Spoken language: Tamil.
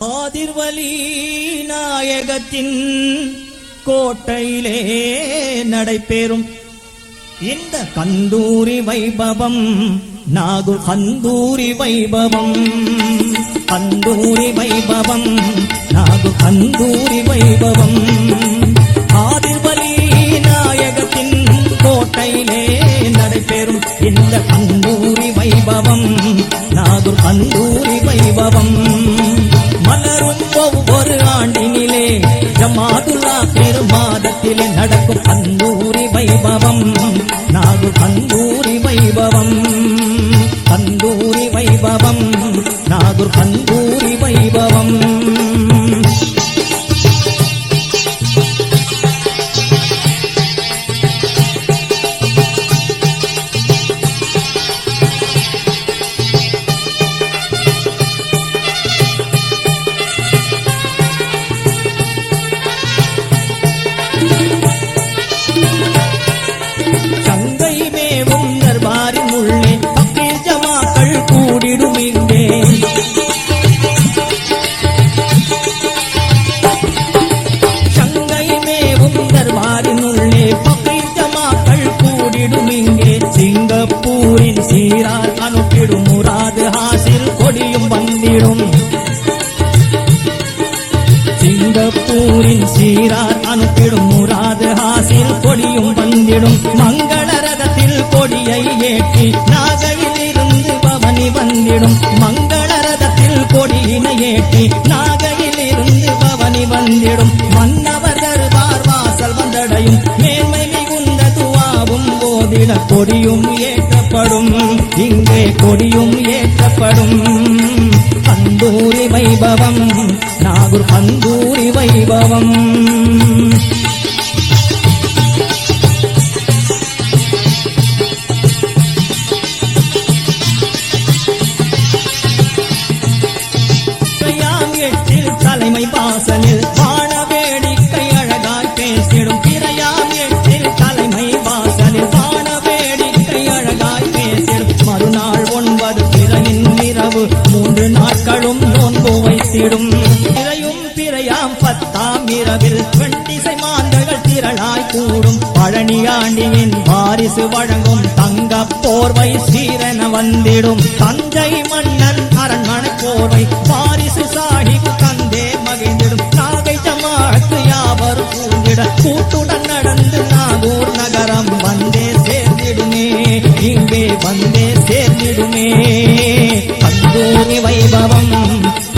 ஆதிர்வலி நாயகத்தின் கோட்டையிலே நடைபெறும் இந்த கந்தூரி வைபவம் நாகூர் கந்தூரி வைபவம் கந்தூரி வைபவம் நாகூர் கந்தூரி வைபவம் ஆதிர்வலி நாயகத்தின் கோட்டையிலே நடைபெறும் இந்த கந்தூரி வைபவம் நாகூர் கந்தூரி வைபவம் மலரும் ஒவ்வொரு ஆண்டினிலே ஜமாதுல்லா பெருமாதத்திலே நடக்கும் கந்தூரி வைபவம் நாகூர் கந்தூரி வைபவம் கந்தூரி வைபவம் நாகூர் கந்தூரி வைபவம் சங்கை மேவும் தர்பாரின் உள்ளே பக்கீர் ஜமாக்கள் கூடிடும் இங்கே சங்கை மேவும் தர்பாரின் உள்ளே பக்கீர் ஜமாக்கள் கூடிடும் இங்கே சிங்கப்பூரின் சீரார் அனுப்பிடும் முராது ஹாசில் கொடியும் வந்திடும் சிங்கப்பூரின் சீரார் அனுப்பிடும் முராது ஹாசில் கொடியும் வந்திடும் மங்கள ரதத்தில் கொடியை ஏற்றி நாகையிலிருந்து பவனி வந்திடும் மங்கள ரதத்தில் கொடியினை ஏற்றி நாகையிலிருந்து பவனி வந்திடும் மன்னவர் தர்பார் வாசல் வந்தடையும் மேன்மை மிகுந்த துவாவும் போதிட கொடியும் ஏற்றப்படும் இங்கே கொடியும் ஏற்றப்படும் கந்தூரி வைபவம் நாகூர் கந்தூரி வைபவம் எட்டில் தலைமை வாசலில் வாழ வேடிக்கை அழகாய் பேசிடும் பிறையாம் எட்டில் தலைமை வாசலில் வாழ வேடிக்கை அழகாய் பேசிடும் மறுநாள் 9 பிறையின் இரவு 3 நாட்களும் நோன்பு வைத்திடும் பிறையும் பிறையாம் 10ஆம் இரவில் வெண்டிசை மாந்தர்கள் திரளாய் கூடும் பழனி ஆண்டியின் வாரிசு வழங்கும் தங்க போர்வை சீரென வந்திடும் தஞ்சை மன்னன் அரண்மனை போர்வை வாரிசு சாஹிப் தந்தே மகிழ்ந்திடும் நாகை ஜமாஅத்து யாவரும் கூடிட கூட்டுடன் நடந்து நாகூர் நகரம் வந்தே சேர்ந்திடுமே இங்கே வந்தே சேர்ந்திடுமே கந்தூரி வைபவம்